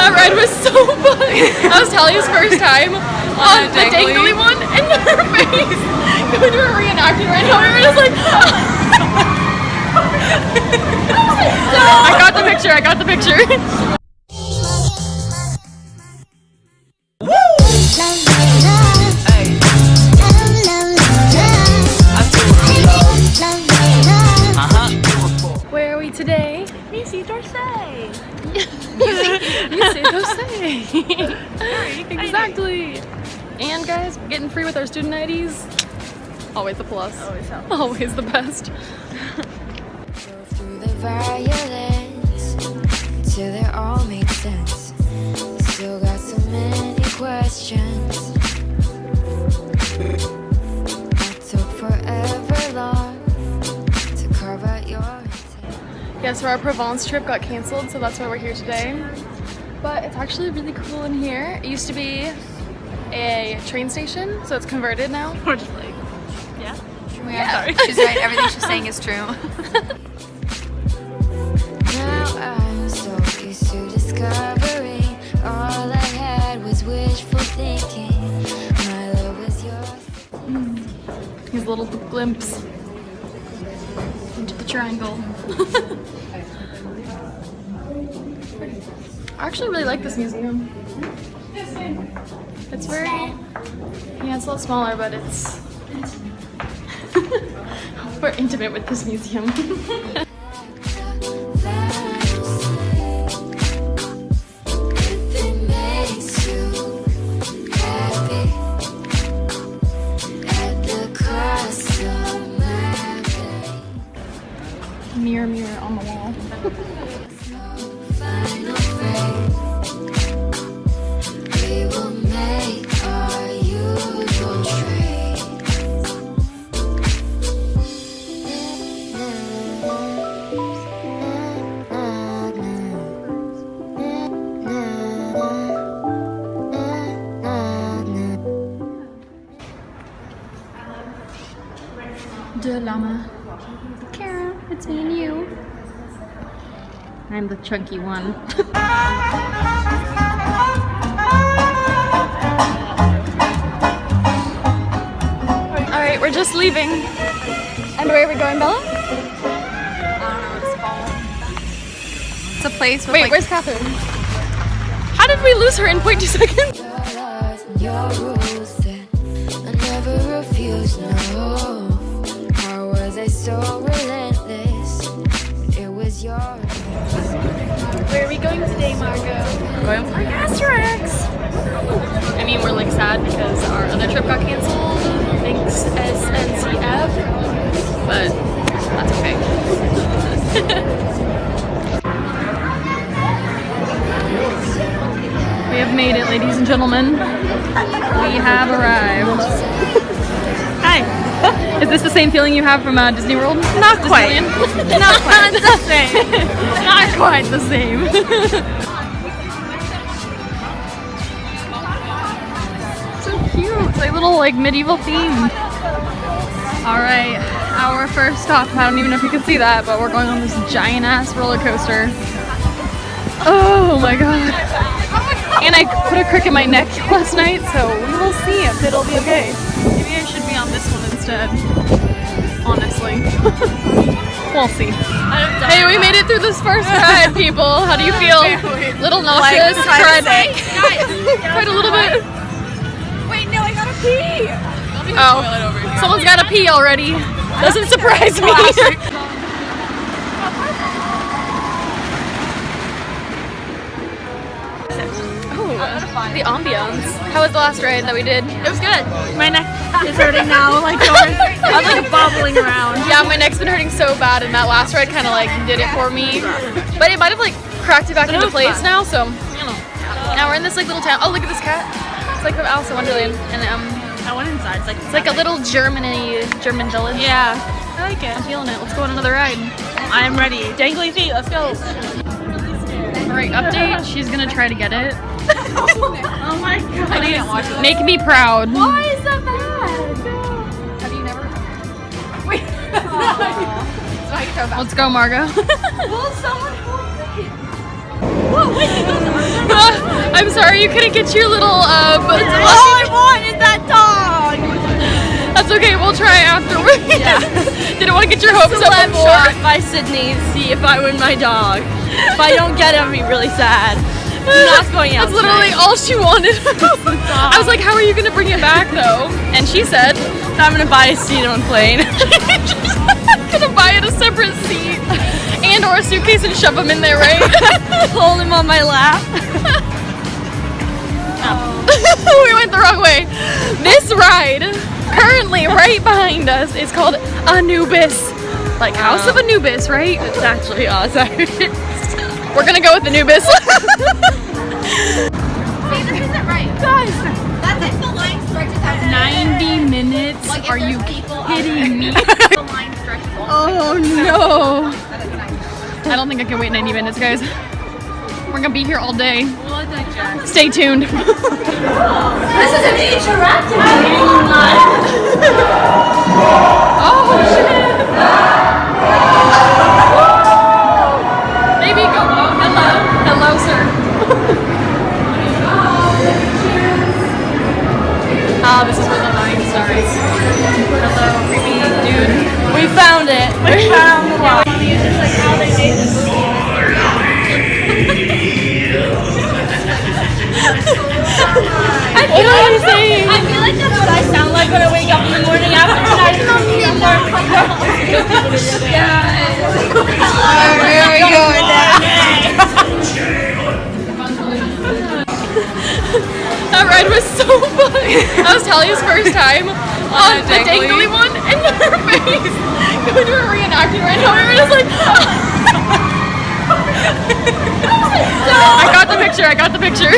That ride was so fun. That was Talia's first time on the dangly one, and her face when we were reenacting right now, we were just like. I got the picture. Where are we today? Missy Dorsey. Missy Dorsey. Exactly. And guys, getting free with our student IDs. Always a plus. Always the best. Go through the violence till they all make sense. Still got so many questions. It took forever long to carve out your intent. Yeah, so our Provence trip got canceled, so that's why we're here today. But it's actually really cool in here. It used to be a train station, so it's converted now. We're just like, yeah. Yeah. She's right, everything she's saying is true. Now I'm so used to discovery. All I had was wishful thinking. My love was yours. Here's a little glimpse into the triangle. I actually really like this museum. It's very, yeah, it's a little smaller, but it's we're intimate with this museum. Mirror, mirror on the wall. De llama. Kara, it's me and you. I'm the chunky one. Alright, we're just leaving. And where are we going, Bella? I don't know what it's called. It's a place with Wait, where's Catherine? How did we lose her in 0.2 seconds? Your rules that I never refused, no. How was I so relentless? It was yours. Where are we going today, Margot? Going for Asterix. I mean, we're like sad because our other trip got canceled. Thanks SNCF. But that's okay. We have made it, ladies and gentlemen. We have arrived. Hi. Is this the same feeling you have from Disney World? Not quite. Not quite the same. Not quite the same. So cute. It's like little like medieval theme. All right, our first stop. I don't even know if you can see that, but we're going on this giant ass roller coaster. Oh my god. And I put a crick in my neck last night, so we will see if it'll be okay. Maybe I should be on this one instead. Honestly. We'll see. Hey, we made it through this first ride, people. How do you feel? Little nauseous? Cried a little bit. Wait, no, I gotta pee. Oh, someone's gotta pee already. Doesn't surprise me. The ambiance. How was the last ride that we did? It was good. My neck is hurting now. Like I was like bobbling around. Yeah, my neck's been hurting so bad, and that last ride kind of like did it for me. But it might have like cracked it back into place now. So now we're in this like little town. Oh, look at this cat. It's like from Alice in Wonderland, and I went inside. It's like a little German village. Yeah, I like it. I'm feeling it. Let's go on another ride. I'm ready. Dangly feet. Let's go. Alright, update. She's gonna try to get it. Oh my god. I can't watch it. Make me proud. Why is that bad? Have you never? Wait. So I can throw back. Let's go, Margot. Will someone hold me? Whoa, wait, I'm sorry you couldn't get your little All I want is that dog. That's okay, we'll try afterwards. Yeah. Didn't want to get your hopes up Celeb before. shot by Sydney to see if I win my dog. If I don't get it, I'll be really sad. I'm not going out. That's literally tonight. all she wanted. I was like, how are you gonna bring it back though? And she said, I'm gonna buy a seat on a plane. I'm gonna buy it a separate seat and or a suitcase and shove them in there, right? Hold him on my lap. We went the wrong way. This ride, currently right behind us, is called Anubis. Like House of Anubis, right? It's actually awesome. We're gonna go with Anubis. See, this isn't right. Guys, that's if the line stretches out. 90 minutes? Like, if Are you there's people kidding me? The line stretches all Oh no! I don't think I can wait 90 minutes, guys. We're gonna be here all day. Stay tuned. This is an interactive Oh shit! Baby, go. Oh, hello. Hello, sir. Ah, this is where the line starts. Hello, creepy dude. We found it. We found the line. What are you saying? I feel like that's what I sound like when I wake up in the morning after tonight. Here we go now. That ride was so fun. That was Talia's first time on the dangly one, and her face going to a reenacting right now. We were just like, I got the picture. I got the picture.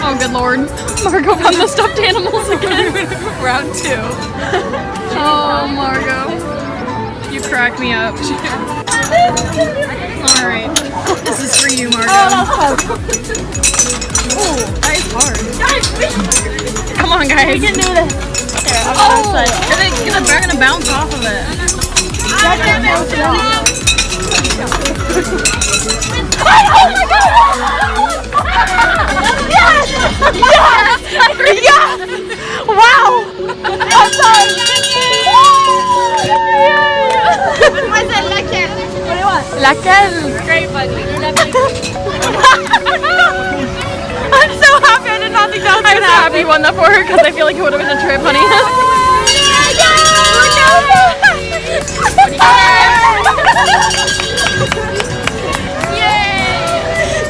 Oh, good lord. Margot found the stuffed animals again. Round 2. Oh, Margot. You crack me up. Alright. This is for you, Margot. Oh, that is hard. Come on, guys. We can do this. Here, I'm Oh, gonna they're gonna bounce off of it. Yes! Yes! Yes! Wow! I'm sorry. Mademoiselle, laquelle? What do you want? Laquelle? Great, buddy. I'm so happy I did not think that was I'm gonna so happen. happy you won that for her because I feel like it would have been a trip, honey.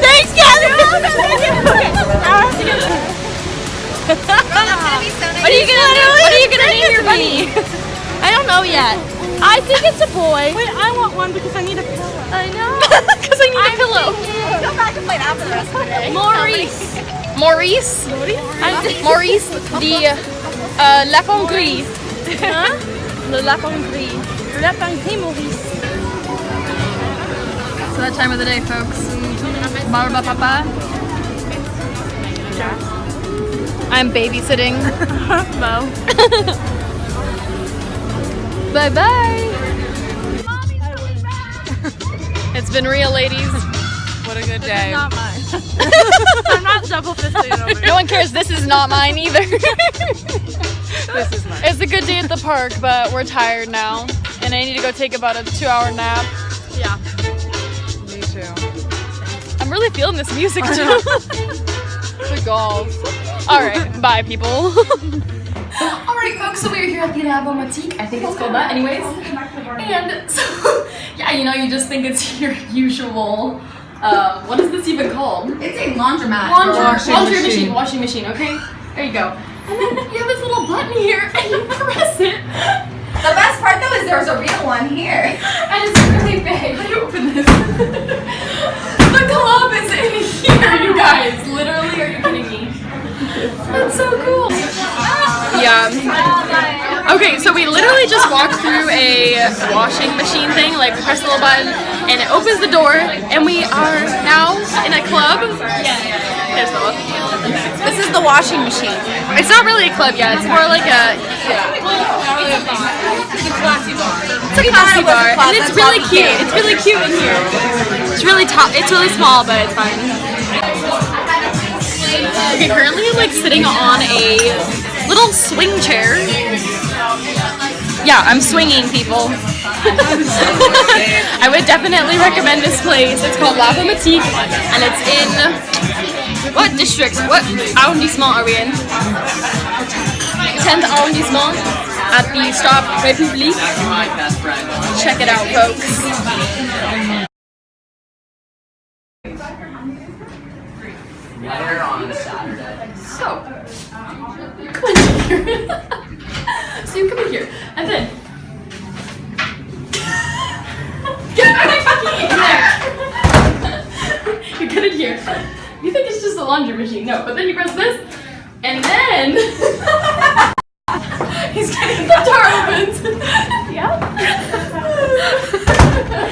Thanks, Kelly! What are you gonna name your bunny? I don't know yet. I think it's a boy. Wait, I want one because I need a pillow. I know. Because I need a pillow. Let's go back and play that for the rest of the day. Maurice. Maurice, the lapin gris. Huh? Le lapin gris. Le lapin gris, Maurice. So that time of the day, folks. Barba papa. I'm babysitting. Mo. Bye bye. It's been real, ladies. What a good day. Not mine. I'm not double fisting over No here. one cares. This is not mine either. This is mine. It's a good day at the park, but we're tired now, and I need to go take about a 2-hour nap. Yeah. Me too. I'm really feeling this music too. The golf. All right, bye, people. All right, folks. So we are here at the Lavomatique. I think it's called that, anyways. And so, yeah, you know, you just think it's your usual. What is this even called? It's a laundromat. Laundry machine. Washing machine. Okay, there you go. And then you have this little button here, and you press it. The best part though is there's a real one here. And it's really big. How do you open this? The club is in here, you guys. Literally, are you kidding me? That's so cool. Yeah. Okay, so we literally just walked through a washing machine thing. Like, we press the little button, and it opens the door, and we are now in a club. Here's the look. This This is the washing machine. It's not really a club yet. It's more like a. It's a classy bar. It's a classy bar, and it's really cute. It's really cute in here. It's really It's really small, but it's fine. Okay, currently I'm like sitting on a little swing chair. Yeah, I'm swinging, people. I would definitely recommend this place. It's called La Pomatique, and it's in what district? What arrondissement are we in? 10th arrondissement at the Stop République. Check it out, folks. Weather on Saturday. So, come in here. So you come in here, and then get back in here. You get in here. You think it's just a laundry machine? No, but then you press this, and then